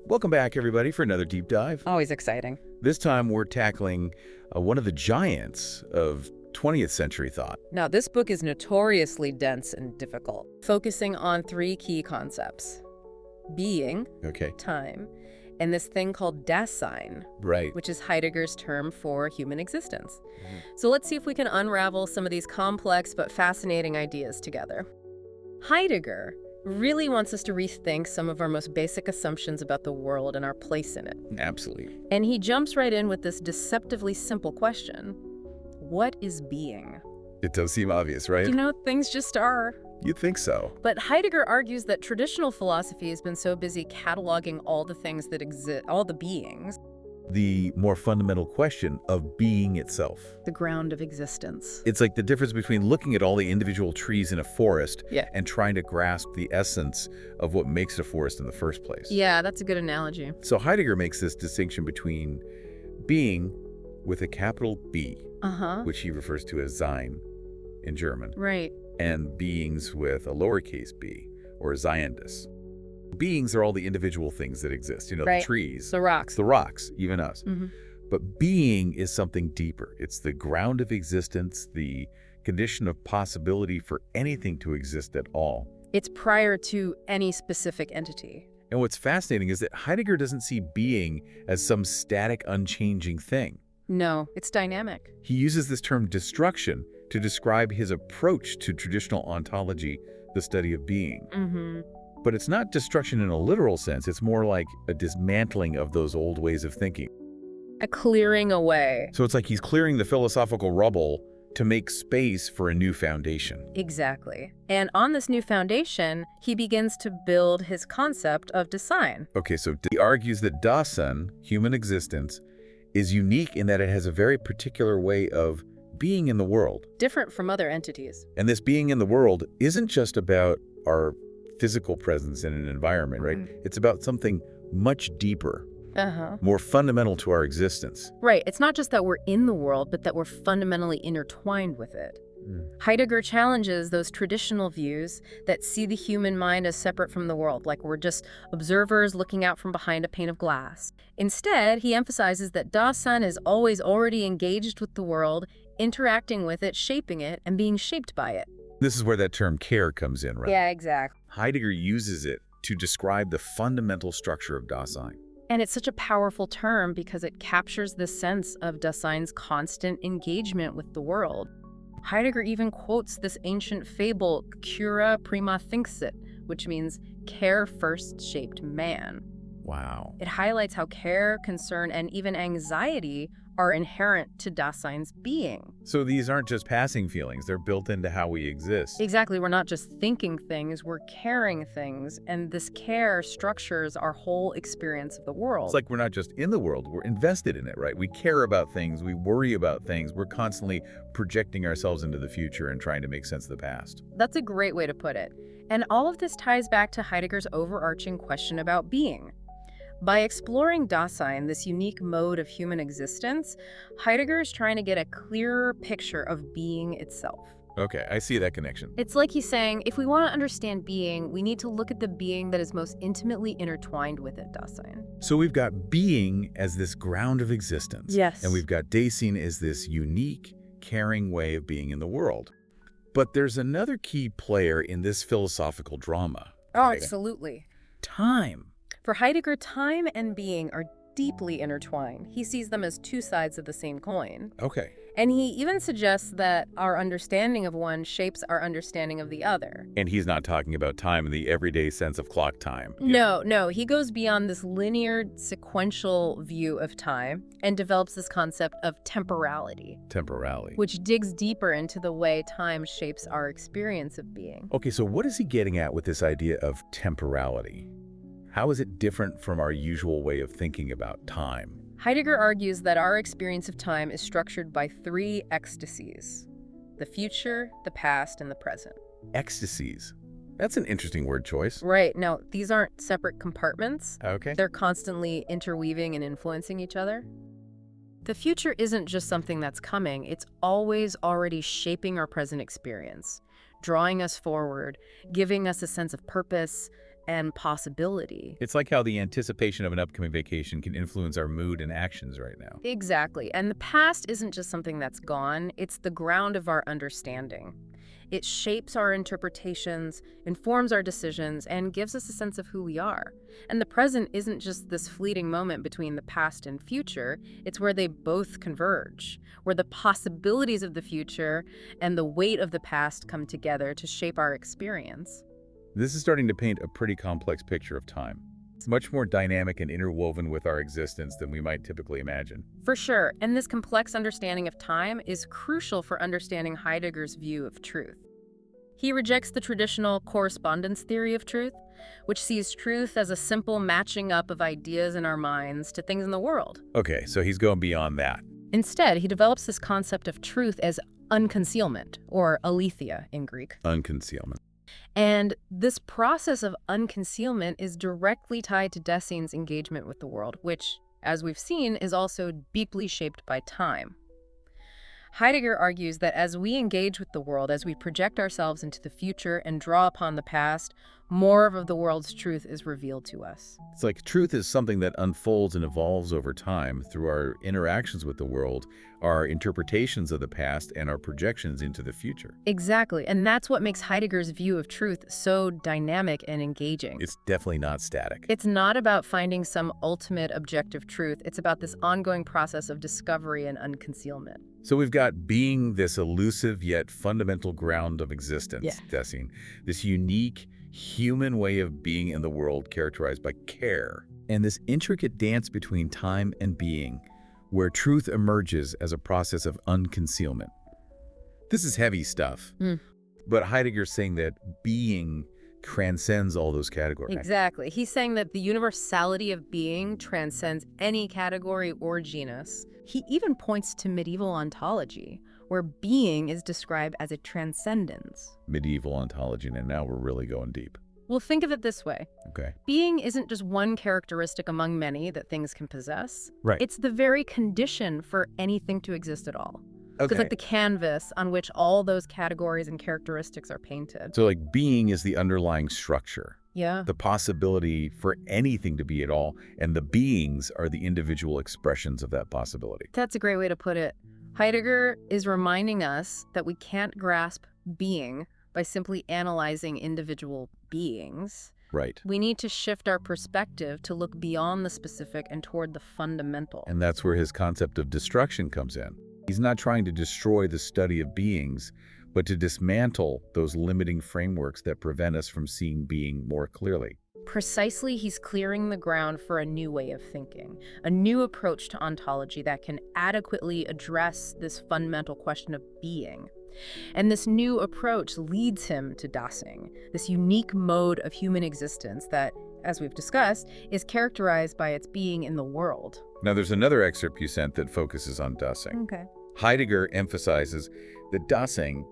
Welcome back, everybody, for another deep dive. Always exciting. This time, we're tackling one of the giants of 20th century thought. Now, this book is notoriously dense and difficult, focusing on three key concepts: being, Okay. time, and this thing called Dasein, Right. which is Heidegger's term for human existence. Mhm. So let's see if we can unravel some of these complex but fascinating ideas together. Heidegger really wants us to rethink some of our most basic assumptions about the world and our place in it. Absolutely. And he jumps right in with this deceptively simple question: what is being? It does seem obvious, right? You know, things just are. You'd think so. But Heidegger argues that traditional philosophy has been so busy cataloging all the things that exist, all the beings, The more fundamental question of being itself. the ground of existence. It's like the difference between looking at all the individual trees in a forest Yeah. and trying to grasp the essence of what makes a forest in the first place. Yeah, that's a good analogy. So Heidegger makes this distinction between being with a capital B, Uh-huh. which he refers to as Sein in German, Right. and beings with a lowercase b, or Ziondes. Beings are all the individual things that exist, Right. the trees, The rocks. the rocks, even us. Mhm. But being is something deeper. It's the ground of existence, the condition of possibility for anything to exist at all. It's prior to any specific entity. And what's fascinating is that Heidegger doesn't see being as some static, unchanging thing. No, it's dynamic. He uses this term destruction to describe his approach to traditional ontology, the study of being. Mm-hmm. But it's not destruction in a literal sense. It's more like a dismantling of those old ways of thinking. A clearing away. So it's like he's clearing the philosophical rubble to make space for a new foundation. Exactly. And on this new foundation, he begins to build his concept of Dasein. Okay, so he argues that Dasein, human existence, is unique in that it has a very particular way of being in the world. Different from other entities. And this being in the world isn't just about our physical presence in an environment, right? It's about something much deeper, Uh-huh. more fundamental to our existence. Right. It's not just that we're in the world, but that we're fundamentally intertwined with it. Heidegger challenges those traditional views that see the human mind as separate from the world, like we're just observers looking out from behind a pane of glass. Instead, he emphasizes that Dasein is always already engaged with the world, interacting with it, shaping it, and being shaped by it. This is where that term care comes in, right? Yeah, exactly. Heidegger uses it to describe the fundamental structure of Dasein. And it's such a powerful term because it captures the sense of Dasein's constant engagement with the world. Heidegger even quotes this ancient fable, cura prima finxit, which means care first shaped man. Wow. It highlights how care, concern, and even anxiety are inherent to Dasein's being. So these aren't just passing feelings, they're built into how we exist. Exactly, we're not just thinking things, we're caring things, and this care structures our whole experience of the world. It's like we're not just in the world, we're invested in it, right? We care about things, we worry about things, we're constantly projecting ourselves into the future and trying to make sense of the past. That's a great way to put it. And all of this ties back to Heidegger's overarching question about being. By exploring Dasein, this unique mode of human existence, Heidegger is trying to get a clearer picture of being itself. Okay, I see that connection. It's like he's saying, if we want to understand being, we need to look at the being that is most intimately intertwined with it, Dasein. So we've got being as this ground of existence. Yes. And we've got Dasein as this unique, caring way of being in the world. But there's another key player in this philosophical drama. Oh, Okay. absolutely. Time. For Heidegger, time and being are deeply intertwined. He sees them as two sides of the same coin. Okay. And he even suggests that our understanding of one shapes our understanding of the other. And he's not talking about time in the everyday sense of clock time. No, he goes beyond this linear, sequential view of time and develops this concept of temporality, Temporality. which digs deeper into the way time shapes our experience of being. Okay, so what is he getting at with this idea of temporality? How is it different from our usual way of thinking about time? Heidegger argues that our experience of time is structured by three ecstasies: the future, the past, and the present. Ecstasies. That's an interesting word choice. Right. Now, these aren't separate compartments. Okay. They're constantly interweaving and influencing each other. The future isn't just something that's coming, it's always already shaping our present experience, drawing us forward, giving us a sense of purpose, and possibility. It's like how the anticipation of an upcoming vacation can influence our mood and actions right now. Exactly. And the past isn't just something that's gone, it's the ground of our understanding. It shapes our interpretations, informs our decisions, and gives us a sense of who we are. And the present isn't just this fleeting moment between the past and future, it's where they both converge, where the possibilities of the future and the weight of the past come together to shape our experience. This is starting to paint a pretty complex picture of time. It's much more dynamic and interwoven with our existence than we might typically imagine. For sure, and this complex understanding of time is crucial for understanding Heidegger's view of truth. He rejects the traditional correspondence theory of truth, which sees truth as a simple matching up of ideas in our minds to things in the world. Okay, so he's going beyond that. Instead, he develops this concept of truth as unconcealment, or aletheia in Greek. Unconcealment. And this process of unconcealment is directly tied to Dasein's engagement with the world, which, as we've seen, is also deeply shaped by time. Heidegger argues that as we engage with the world, as we project ourselves into the future and draw upon the past, more of the world's truth is revealed to us. It's like truth is something that unfolds and evolves over time through our interactions with the world, our interpretations of the past, and our projections into the future. Exactly, and that's what makes Heidegger's view of truth so dynamic and engaging. It's definitely not static. It's not about finding some ultimate objective truth. It's about this ongoing process of discovery and unconcealment. So we've got being, this elusive yet fundamental ground of existence, Dasein, this unique human way of being in the world characterized by care, and this intricate dance between time and being, where truth emerges as a process of unconcealment. This is heavy stuff, but Heidegger's saying that being transcends all those categories. Exactly. He's saying that the universality of being transcends any category or genus. He even points to medieval ontology, where being is described as a transcendence. Medieval ontology, and now we're really going deep. Well, think of it this way. Okay. Being isn't just one characteristic among many that things can possess. Right. It's the very condition for anything to exist at all. Okay. It's like the canvas on which all those categories and characteristics are painted. So like being is the underlying structure, Yeah. the possibility for anything to be at all, and the beings are the individual expressions of that possibility. That's a great way to put it. Heidegger is reminding us that we can't grasp being by simply analyzing individual beings. Right. We need to shift our perspective to look beyond the specific and toward the fundamental. And that's where his concept of destruction comes in. He's not trying to destroy the study of beings, but to dismantle those limiting frameworks that prevent us from seeing being more clearly. Precisely, he's clearing the ground for a new way of thinking, a new approach to ontology that can adequately address this fundamental question of being. And this new approach leads him to Dasein, this unique mode of human existence that, as we've discussed, is characterized by its being in the world. Now, there's another excerpt you sent that focuses on Dasein. Okay. Heidegger emphasizes that Dasein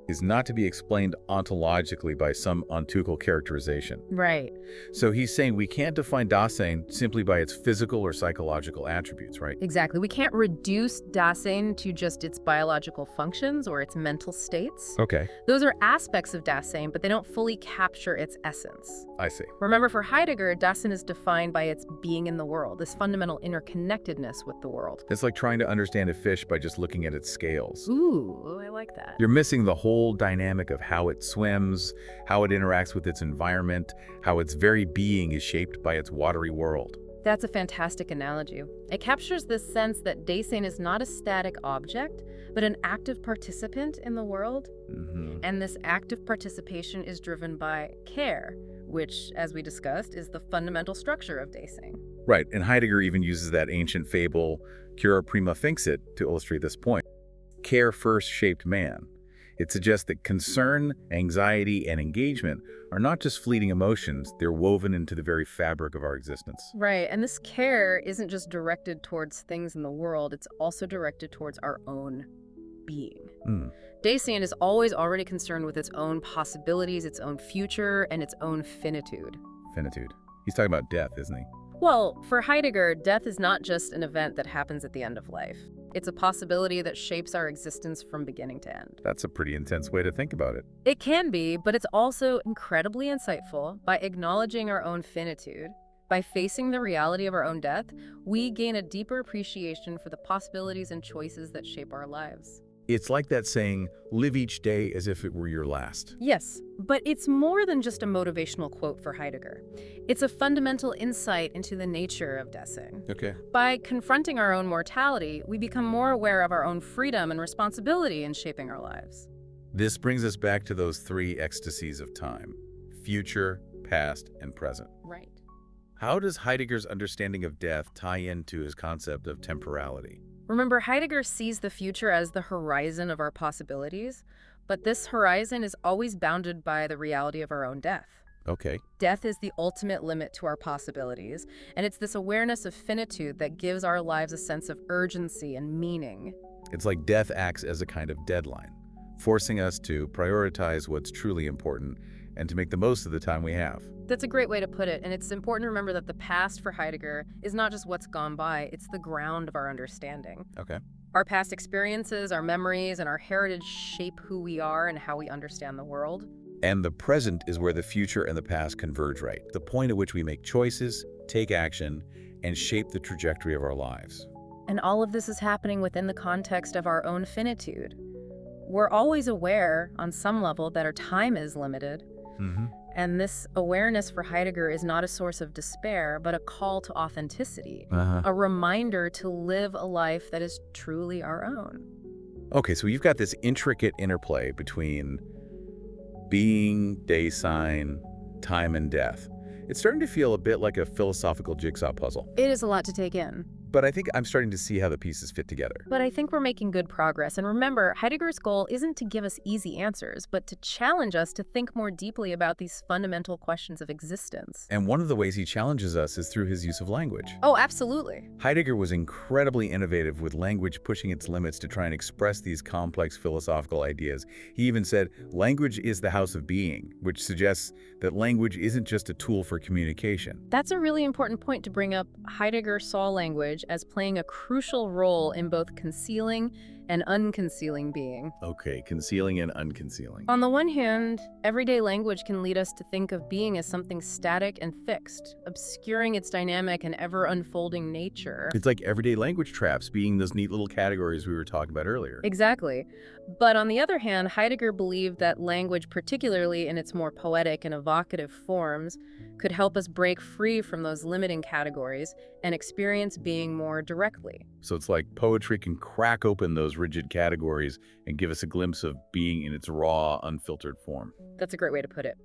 is not to be explained ontologically by some ontucal characterization. Right. So he's saying we can't define Dasein simply by its physical or psychological attributes, right? Exactly. We can't reduce Dasein to just its biological functions or its mental states. Okay, Those are aspects of Dasein, but they don't fully capture its essence. I see. Remember, for Heidegger, Dasein is defined by its being in the world, this fundamental interconnectedness with the world. It's like trying to understand a fish by just looking at its scales. Ooh, I like that. You're missing the whole dynamic of how it swims, how it interacts with its environment, how its very being is shaped by its watery world. That's a fantastic analogy. It captures this sense that Dasein is not a static object, but an active participant in the world. And this active participation is driven by care, which, as we discussed, is the fundamental structure of Dasein. Right, and Heidegger even uses that ancient fable, cura prima finxit, to illustrate this point. Care first shaped man. It suggests that concern, anxiety, and engagement are not just fleeting emotions, they're woven into the very fabric of our existence. Right, and this care isn't just directed towards things in the world, it's also directed towards our own being. Dasein is always already concerned with its own possibilities, its own future, and its own finitude. Finitude. He's talking about death, isn't he? Well, for Heidegger, death is not just an event that happens at the end of life. It's a possibility that shapes our existence from beginning to end. That's a pretty intense way to think about it. It can be, but it's also incredibly insightful. By acknowledging our own finitude, by facing the reality of our own death, we gain a deeper appreciation for the possibilities and choices that shape our lives. It's like that saying, live each day as if it were your last. Yes, but it's more than just a motivational quote for Heidegger. It's a fundamental insight into the nature of deathing. Okay. By confronting our own mortality, we become more aware of our own freedom and responsibility in shaping our lives. This brings us back to those three ecstasies of time: future, past, and present. Right. How does Heidegger's understanding of death tie into his concept of temporality? Remember, Heidegger sees the future as the horizon of our possibilities, but this horizon is always bounded by the reality of our own death. Okay. Death is the ultimate limit to our possibilities, and it's this awareness of finitude that gives our lives a sense of urgency and meaning. It's like death acts as a kind of deadline, forcing us to prioritize what's truly important and to make the most of the time we have. That's a great way to put it, and it's important to remember that the past for Heidegger is not just what's gone by, it's the ground of our understanding. Okay. Our past experiences, our memories, and our heritage shape who we are and how we understand the world. And the present is where the future and the past converge, right? The point at which we make choices, take action, and shape the trajectory of our lives. And all of this is happening within the context of our own finitude. We're always aware, on some level, that our time is limited. And this awareness for Heidegger is not a source of despair, but a call to authenticity, a reminder to live a life that is truly our own. Okay, so you've got this intricate interplay between being, day sign, time, and death. It's starting to feel a bit like a philosophical jigsaw puzzle. It is a lot to take in. But I think I'm starting to see how the pieces fit together. But I think we're making good progress. And remember, Heidegger's goal isn't to give us easy answers, but to challenge us to think more deeply about these fundamental questions of existence. And one of the ways he challenges us is through his use of language. Oh, absolutely. Heidegger was incredibly innovative with language pushing its limits to try and express these complex philosophical ideas. He even said, language is the house of being, which suggests that language isn't just a tool for communication. That's a really important point to bring up. Heidegger saw language as playing a crucial role in both concealing and unconcealing being. Okay, concealing and unconcealing. On the one hand, everyday language can lead us to think of being as something static and fixed, obscuring its dynamic and ever-unfolding nature. It's like everyday language traps being those neat little categories we were talking about earlier. Exactly. But on the other hand, Heidegger believed that language, particularly in its more poetic and evocative forms, could help us break free from those limiting categories and experience being more directly. So it's like poetry can crack open those rigid categories and give us a glimpse of being in its raw, unfiltered form. That's a great way to put it.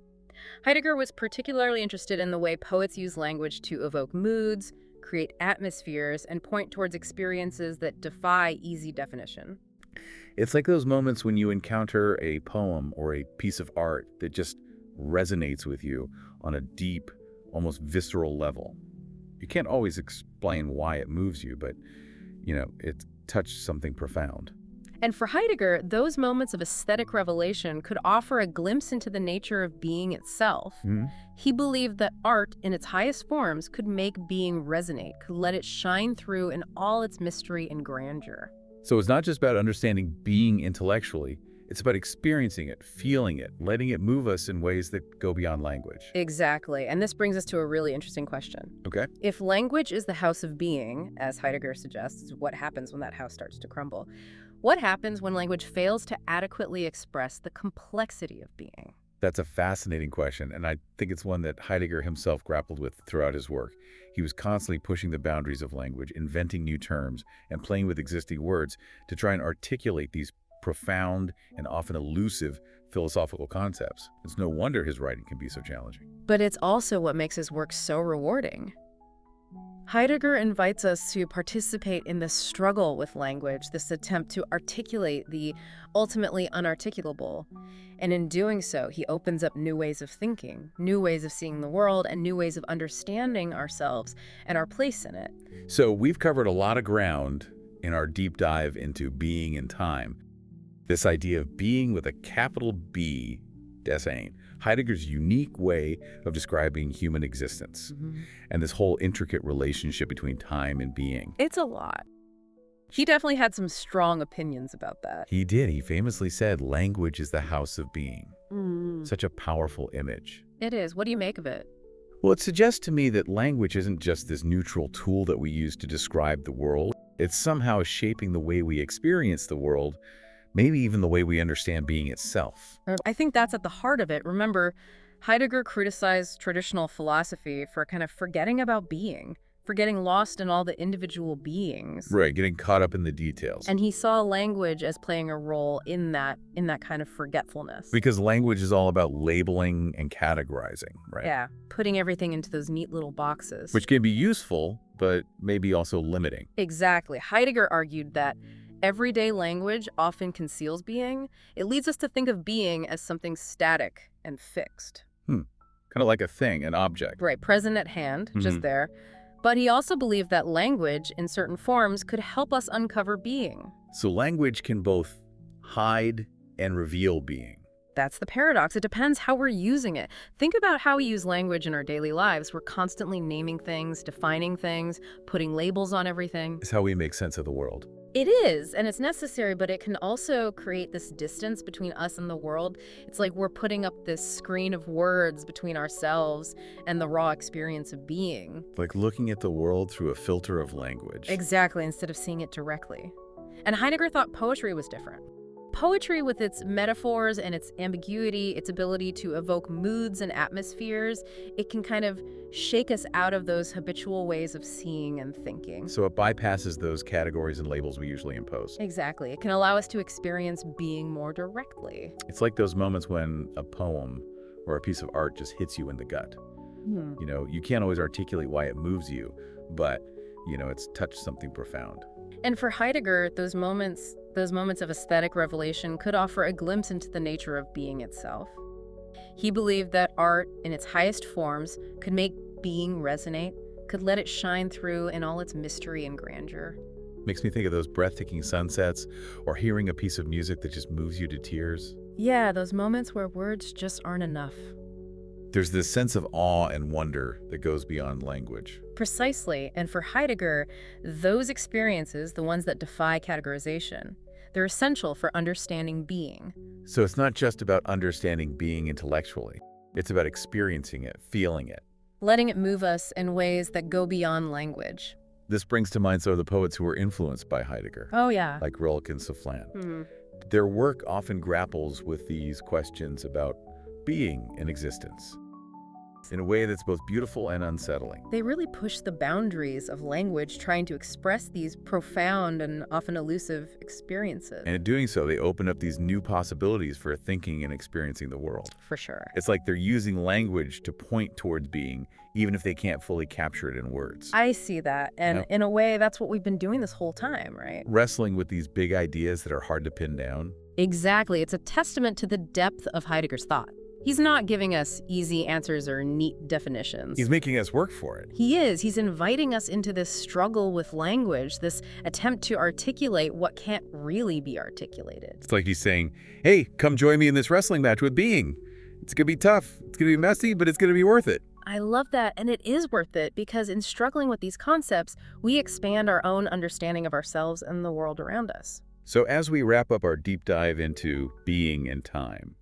Heidegger was particularly interested in the way poets use language to evoke moods, create atmospheres, and point towards experiences that defy easy definition. It's like those moments when you encounter a poem or a piece of art that just resonates with you on a deep, almost visceral level. You can't always explain why it moves you, but, it touched something profound. And for Heidegger, those moments of aesthetic revelation could offer a glimpse into the nature of being itself. He believed that art, in its highest forms, could make being resonate, could let it shine through in all its mystery and grandeur. So it's not just about understanding being intellectually, it's about experiencing it, feeling it, letting it move us in ways that go beyond language. Exactly. And this brings us to a really interesting question. Okay. If language is the house of being, as Heidegger suggests, what happens when that house starts to crumble? What happens when language fails to adequately express the complexity of being? That's a fascinating question, and I think it's one that Heidegger himself grappled with throughout his work. He was constantly pushing the boundaries of language, inventing new terms, and playing with existing words to try and articulate these profound and often elusive philosophical concepts. It's no wonder his writing can be so challenging. But it's also what makes his work so rewarding. Heidegger invites us to participate in this struggle with language, this attempt to articulate the ultimately unarticulable. And in doing so, he opens up new ways of thinking, new ways of seeing the world, and new ways of understanding ourselves and our place in it. So we've covered a lot of ground in our deep dive into being and time. This idea of being with a capital B, Dasein, Heidegger's unique way of describing human existence, and this whole intricate relationship between time and being. It's a lot. He definitely had some strong opinions about that. He did. He famously said, language is the house of being. Mm. Such a powerful image. It is. What do you make of it? Well, it suggests to me that language isn't just this neutral tool that we use to describe the world. It's somehow shaping the way we experience the world, maybe even the way we understand being itself. I think that's at the heart of it. Remember, Heidegger criticized traditional philosophy for kind of forgetting about being, for getting lost in all the individual beings. Right, getting caught up in the details. And he saw language as playing a role in that kind of forgetfulness. Because language is all about labeling and categorizing, right? Yeah, putting everything into those neat little boxes. Which can be useful, but maybe also limiting. Exactly. Heidegger argued that everyday language often conceals being. It leads us to think of being as something static and fixed. Kind of like a thing, an object. Right, present at hand, just there. But he also believed that language, in certain forms, could help us uncover being. So language can both hide and reveal being. That's the paradox. It depends how we're using it. Think about how we use language in our daily lives. We're constantly naming things, defining things, putting labels on everything. It's how we make sense of the world. It is, and it's necessary, but it can also create this distance between us and the world. It's like we're putting up this screen of words between ourselves and the raw experience of being. Like looking at the world through a filter of language. Exactly, instead of seeing it directly. And Heidegger thought poetry was different. Poetry, with its metaphors and its ambiguity, its ability to evoke moods and atmospheres, it can kind of shake us out of those habitual ways of seeing and thinking. So it bypasses those categories and labels we usually impose. Exactly. It can allow us to experience being more directly. It's like those moments when a poem or a piece of art just hits you in the gut. You know, you can't always articulate why it moves you, but, you know, it's touched something profound. And for Heidegger, those moments of aesthetic revelation could offer a glimpse into the nature of being itself. He believed that art, in its highest forms, could make being resonate, could let it shine through in all its mystery and grandeur. Makes me think of those breathtaking sunsets or hearing a piece of music that just moves you to tears. Yeah, those moments where words just aren't enough. There's this sense of awe and wonder that goes beyond language. Precisely, and for Heidegger, those experiences, the ones that defy categorization, they're essential for understanding being. So it's not just about understanding being intellectually. It's about experiencing it, feeling it. Letting it move us in ways that go beyond language. This brings to mind some of the poets who were influenced by Heidegger. Oh, yeah. Like Rilke and Soufflin. Their work often grapples with these questions about being and existence in a way that's both beautiful and unsettling. They really push the boundaries of language, trying to express these profound and often elusive experiences. And in doing so, they open up these new possibilities for thinking and experiencing the world. For sure. It's like they're using language to point towards being, even if they can't fully capture it in words. I see that. And in a way, that's what we've been doing this whole time, right? Wrestling with these big ideas that are hard to pin down. Exactly. It's a testament to the depth of Heidegger's thought. He's not giving us easy answers or neat definitions. He's making us work for it. He is. He's inviting us into this struggle with language, this attempt to articulate what can't really be articulated. It's like he's saying, hey, come join me in this wrestling match with being. It's going to be tough. It's going to be messy, but it's going to be worth it. I love that, and it is worth it, because in struggling with these concepts, we expand our own understanding of ourselves and the world around us. So as we wrap up our deep dive into being and time,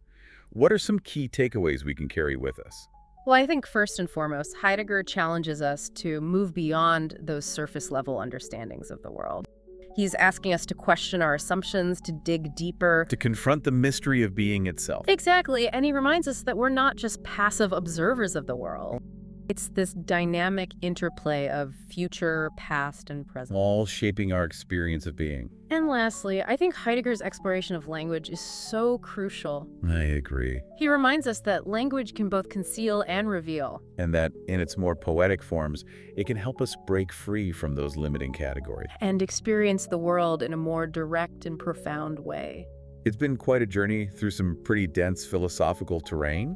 what are some key takeaways we can carry with us? Well, I think first and foremost, Heidegger challenges us to move beyond those surface-level understandings of the world. He's asking us to question our assumptions, to dig deeper. To confront the mystery of being itself. Exactly, and he reminds us that we're not just passive observers of the world. It's this dynamic interplay of future, past, and present. All shaping our experience of being. And lastly, I think Heidegger's exploration of language is so crucial. I agree. He reminds us that language can both conceal and reveal. And that in its more poetic forms, it can help us break free from those limiting categories. And experience the world in a more direct and profound way. It's been quite a journey through some pretty dense philosophical terrain.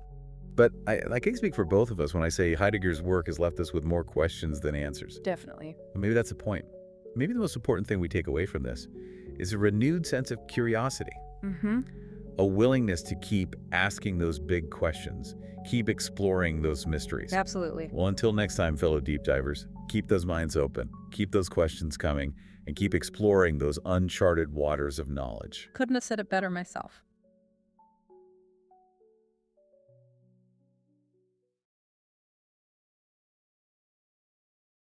But I can speak for both of us when I say Heidegger's work has left us with more questions than answers. Definitely. Maybe that's the point. Maybe the most important thing we take away from this is a renewed sense of curiosity. a willingness to keep asking those big questions, keep exploring those mysteries. Absolutely. Well, until next time, fellow deep divers, keep those minds open, keep those questions coming, and keep exploring those uncharted waters of knowledge. Couldn't have said it better myself.